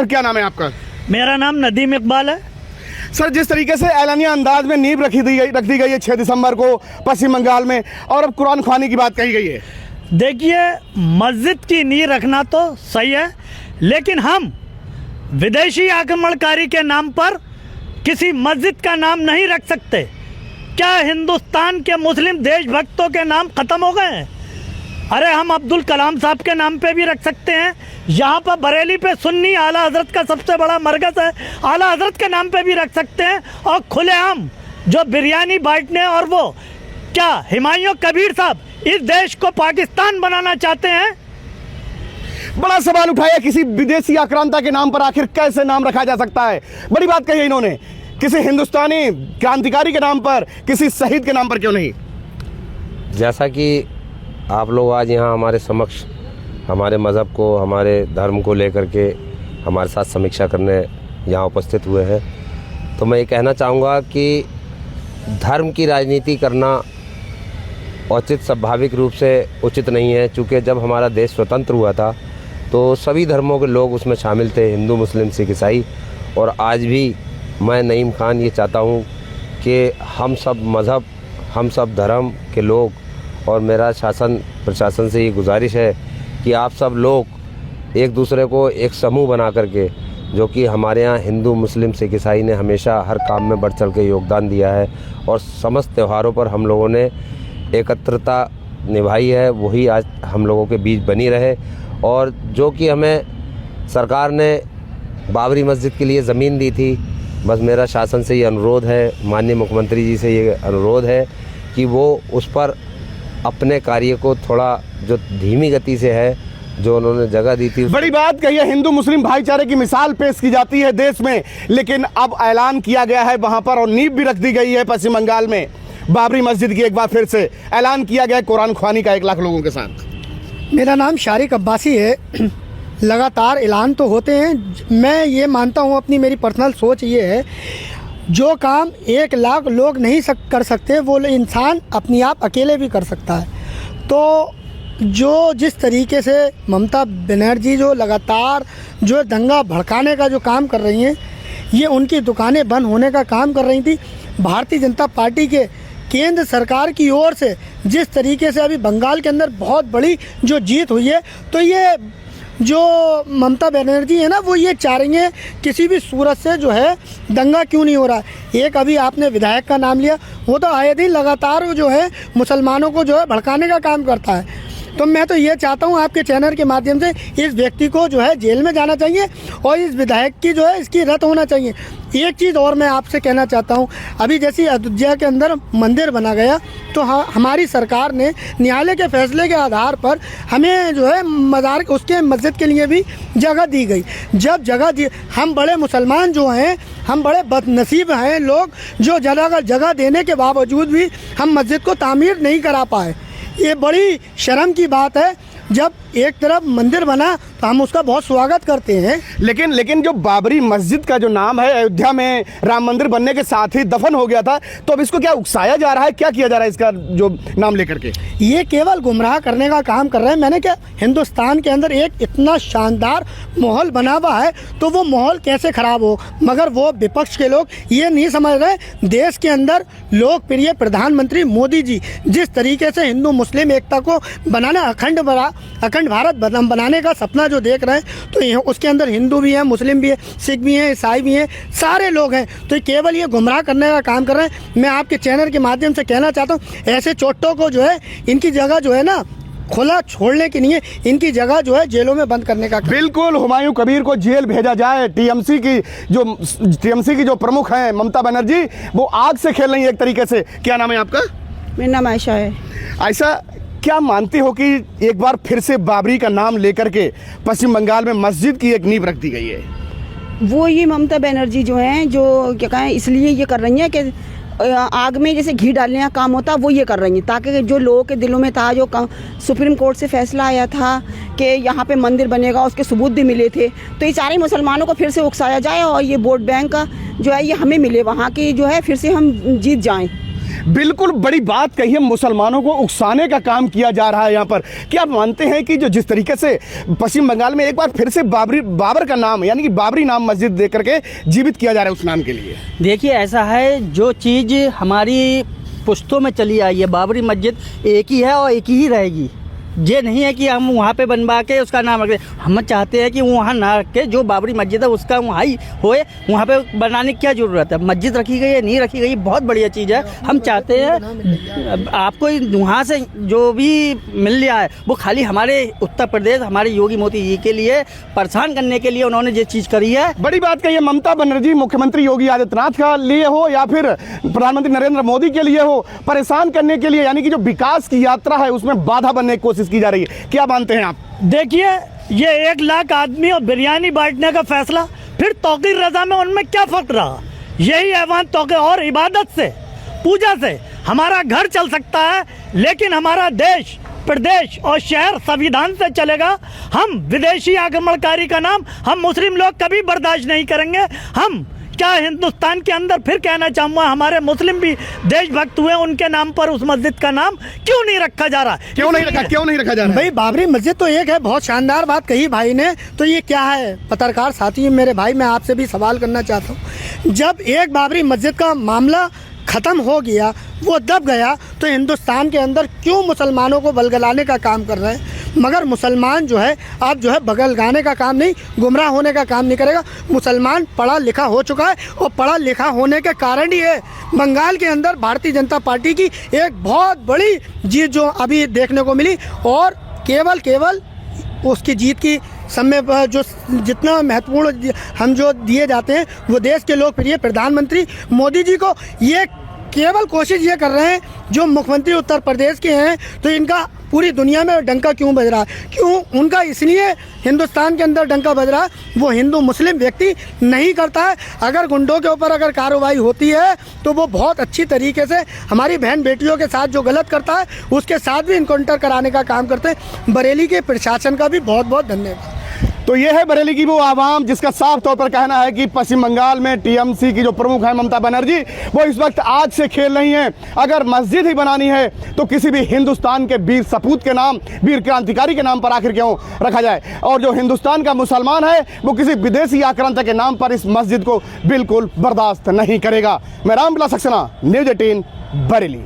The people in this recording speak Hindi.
सर क्या नाम है आपका? मेरा नाम नदीम इकबाल है। सर जिस तरीके से ऐलानिया अंदाज में नींव रख दी गई है 6 दिसंबर को पश्चिम बंगाल में, और अब कुरान ख्वानी की बात कही गई है। देखिए, मस्जिद की नींव रखना तो सही है, लेकिन हम विदेशी आक्रमणकारी के नाम पर किसी मस्जिद का नाम नहीं रख सकते। क्या हिंदुस्तान के मुस्लिम देशभक्तों के नाम खत्म हो गए हैं? अरे हम अब्दुल कलाम साहब के नाम पे भी रख सकते हैं। यहाँ पर बरेली पे सुन्नी आला हजरत का सबसे बड़ा मरकज है, आला हजरत के नाम पे भी रख सकते हैं। और खुलेआम जो बिरयानी बांटने, और वो क्या हुमायूं कबीर साहब इस देश को पाकिस्तान बनाना चाहते हैं। बड़ा सवाल उठाया, किसी विदेशी आक्रांता के नाम पर आखिर कैसे नाम रखा जा सकता है? बड़ी बात कही है इन्होंने, किसी हिंदुस्तानी क्रांतिकारी के नाम पर, किसी शहीद के नाम पर क्यों नहीं? जैसा कि आप लोग आज यहाँ हमारे समक्ष हमारे मज़हब को, हमारे धर्म को लेकर के हमारे साथ समीक्षा करने यहाँ उपस्थित हुए हैं, तो मैं ये कहना चाहूँगा कि धर्म की राजनीति करना औचित स्वाभाविक रूप से उचित नहीं है। चूँकि जब हमारा देश स्वतंत्र हुआ था तो सभी धर्मों के लोग उसमें शामिल थे, हिंदू, मुस्लिम, सिख, ईसाई। और आज भी मैं नईम खान ये चाहता हूँ कि हम सब मज़हब, हम सब धर्म के लोग, और मेरा शासन प्रशासन से ये गुजारिश है कि आप सब लोग एक दूसरे को एक समूह बना करके, जो कि हमारे यहाँ हिंदू, मुस्लिम, सिख, ईसाई ने हमेशा हर काम में बढ़ चढ़ के योगदान दिया है, और समस्त त्योहारों पर हम लोगों ने एकत्रता निभाई है, वही आज हम लोगों के बीच बनी रहे। और जो कि हमें सरकार ने बाबरी मस्जिद के लिए ज़मीन दी थी, बस मेरा शासन से ये अनुरोध है, माननीय मुख्यमंत्री जी से ये अनुरोध है कि वो उस पर अपने कार्य को थोड़ा जो धीमी गति से है, जो उन्होंने जगह दी थी। बड़ी बात कही है, हिंदू मुस्लिम भाईचारे की मिसाल पेश की जाती है देश में, लेकिन अब ऐलान किया गया है वहां पर, और नींव भी रख दी गई है पश्चिम बंगाल में बाबरी मस्जिद की। एक बार फिर से ऐलान किया गया है कुरान ख्वानी का 1 लाख लोगों के साथ। मेरा नाम शारिक अब्बासी है। लगातार ऐलान तो होते हैं। मैं ये मानता हूँ, अपनी मेरी पर्सनल सोच ये है, जो काम 1 लाख लोग नहीं कर सकते वो इंसान अपने आप अकेले भी कर सकता है। तो जो जिस तरीके से ममता बनर्जी जो लगातार जो दंगा भड़काने का जो काम कर रही हैं, ये उनकी दुकानें बंद होने का काम कर रही थी। भारतीय जनता पार्टी के केंद्र सरकार की ओर से जिस तरीके से अभी बंगाल के अंदर बहुत बड़ी जो जीत हुई है, तो ये जो ममता बनर्जी है ना, वो ये चाह रही हैं किसी भी सूरत से जो है दंगा क्यों नहीं हो रहा है। एक अभी आपने विधायक का नाम लिया, वो तो आए दिन लगातार वो जो है मुसलमानों को जो है भड़काने का काम करता है। तो मैं तो ये चाहता हूँ आपके चैनल के माध्यम से, इस व्यक्ति को जो है जेल में जाना चाहिए, और इस विधायक की जो है इसकी रद्द होना चाहिए। एक चीज़ और मैं आपसे कहना चाहता हूँ, अभी जैसे अयोध्या के अंदर मंदिर बना गया, तो हमारी सरकार ने न्यायालय के फैसले के आधार पर हमें जो है मज़ार उसके मस्जिद के लिए भी जगह दी गई। जब जगह दी, हम बड़े मुसलमान जो हैं, हम बड़े बदनसीब हैं लोग, जो जगह देने के बावजूद भी हम मस्जिद को तामीर नहीं करा पाए। ये बड़ी शर्म की बात है। जब एक तरफ मंदिर बना तो हम उसका बहुत स्वागत करते हैं, लेकिन जो बाबरी मस्जिद का जो नाम है अयोध्या में राम मंदिर बनने के साथ ही दफन हो गया था, तो अब इसको क्या उकसाया जा रहा है, क्या किया जा रहा है इसका जो नाम लेकर के? ये केवल गुमराह करने का काम कर रहे हैं। मैंने क्या, हिंदुस्तान के अंदर एक इतना शानदार माहौल बना हुआ है, तो वो माहौल कैसे खराब हो? मगर वो विपक्ष के लोग ये नहीं समझ रहे। देश के अंदर लोकप्रिय प्रधानमंत्री मोदी जी जिस तरीके से हिंदू मुस्लिम एकता को बनाना, अखंड भारत बनाने का सपना जो देख रहे हैं, तो उसके अंदर हिंदू भी हैं, मुस्लिम भी है, सिख भी हैं, ईसाई भी हैं, सारे लोग हैं। तो केवल ये गुमराह करने का काम कर रहे हैं। मैं आपके चैनल के माध्यम से कहना चाहता हूँ, ऐसे चोटों को जो है इनकी जगह जो है ना खुला छोड़ने की नहीं है, इनकी जगह जो है जेलों में बंद करने का। बिल्कुल, हुमायूं कबीर को जेल भेजा जाए। टीएमसी की जो प्रमुख हैं ममता बनर्जी, वो आग से खेल रही है एक तरीके से। क्या नाम है आपका? मेरा नाम आयशा है। आयशा, क्या मानती हो कि एक बार फिर से बाबरी का नाम लेकर के पश्चिम बंगाल में मस्जिद की एक नींव रख दी गई है? वो ये ममता बनर्जी जो हैं, जो क्या कहें, इसलिए ये कर रही हैं कि आग में जैसे घी डालने का काम होता है, वो ये कर रही हैं ताकि जो लोगों के दिलों में था, जो सुप्रीम कोर्ट से फैसला आया था कि यहाँ पे मंदिर बनेगा, उसके सबूत भी मिले थे, तो ये सारे मुसलमानों को फिर से उकसाया जाए और ये वोट बैंक का जो है ये हमें मिले, वहाँ की जो है फिर से हम जीत जाएं। बिल्कुल बड़ी बात कही है, मुसलमानों को उकसाने का काम किया जा रहा है यहाँ पर। क्या आप मानते हैं कि जो जिस तरीके से पश्चिम बंगाल में एक बार फिर से बाबर का नाम यानी कि बाबरी नाम मस्जिद दे करके जीवित किया जा रहा है उस नाम के लिए? देखिए, ऐसा है, जो चीज़ हमारी पुश्तों में चली आई है, बाबरी मस्जिद एक ही है और एक ही रहेगी। ये नहीं है कि हम वहाँ पे बनवा के उसका नाम रख दें। हम चाहते हैं कि वहाँ ना रख के जो बाबरी मस्जिद है उसका वहाँ ही होए। वहाँ पे बनाने की क्या ज़रूरत है? मस्जिद रखी गई है, नहीं रखी गई, बहुत बढ़िया चीज़ है। हम चाहते हैं आपको वहाँ से जो भी मिल रहा है वो खाली हमारे उत्तर प्रदेश, हमारे योगी मोदी जी के लिए परेशान करने के लिए उन्होंने ये चीज़ करी है। बड़ी बात कही है, ममता बनर्जी मुख्यमंत्री योगी आदित्यनाथ का लिए हो या फिर प्रधानमंत्री नरेंद्र मोदी के लिए हो, परेशान करने के लिए, यानी कि जो विकास की यात्रा है उसमें बाधा बनने की कोशिश की जा रही है। क्या मानते हैं आप? देखिए, ये 1 लाख आदमी और बिरयानी बांटने का फैसला, फिर तौकीर रजा में उनमें क्या फर्क रहा? यही ऐवान तौकीर और इबादत से, पूजा से हमारा घर चल सकता है, लेकिन हमारा देश, प्रदेश और शहर संविधान से चलेगा। हम विदेशी आक्रमणकारी का नाम हम मुस्लिम लोग कभी बर्दाश्त नहीं करेंगे। हम क्या हिंदुस्तान के अंदर फिर कहना चाहूँगा, हमारे मुस्लिम भी देशभक्त हुए, उनके नाम पर उस मस्जिद का नाम क्यों नहीं रखा जा रहा? क्यों नहीं रखा जा रहा है? भाई, बाबरी मस्जिद तो एक है, बहुत शानदार बात कही भाई ने। तो ये क्या है, पत्रकार साथी मेरे भाई, मैं आपसे भी सवाल करना चाहता हूँ। जब एक बाबरी मस्जिद का मामला ख़त्म हो गया, वो दब गया, तो हिंदुस्तान के अंदर क्यों मुसलमानों को बलगलाने का काम कर रहे हैं? मगर मुसलमान जो है अब जो है बगलगाने का काम नहीं, गुमराह होने का काम नहीं करेगा। मुसलमान पढ़ा लिखा हो चुका है और पढ़ा लिखा होने के कारण ही है बंगाल के अंदर भारतीय जनता पार्टी की एक बहुत बड़ी जीत जो अभी देखने को मिली। और केवल उसकी जीत की समय जो जितना महत्वपूर्ण हम जो दिए जाते हैं वो देश के लोकप्रिय प्रधानमंत्री मोदी जी को, ये केवल कोशिश ये कर रहे हैं जो मुख्यमंत्री उत्तर प्रदेश के हैं, तो इनका पूरी दुनिया में डंका क्यों बज रहा है? क्यों उनका इसलिए हिंदुस्तान के अंदर डंका बज रहा है, वो हिंदू मुस्लिम व्यक्ति नहीं करता है। अगर गुंडों के ऊपर अगर कार्रवाई होती है तो वो बहुत अच्छी तरीके से हमारी बहन बेटियों के साथ जो गलत करता है उसके साथ भी इनकाउंटर कराने का काम करते हैं। बरेली के प्रशासन का भी बहुत बहुत धन्यवाद। तो ये है बरेली की वो आवाम जिसका साफ तौर पर कहना है कि पश्चिम बंगाल में टीएमसी की जो प्रमुख है ममता बनर्जी, वो इस वक्त आज से खेल रही हैं। अगर मस्जिद ही बनानी है तो किसी भी हिंदुस्तान के वीर सपूत के नाम, वीर क्रांतिकारी के नाम पर आखिर क्यों रखा जाए? और जो हिंदुस्तान का मुसलमान है वो किसी विदेशी आक्रांता के नाम पर इस मस्जिद को बिल्कुल बर्दाश्त नहीं करेगा। मैं रामविलास सक्सेना, न्यूज़ 18 बरेली।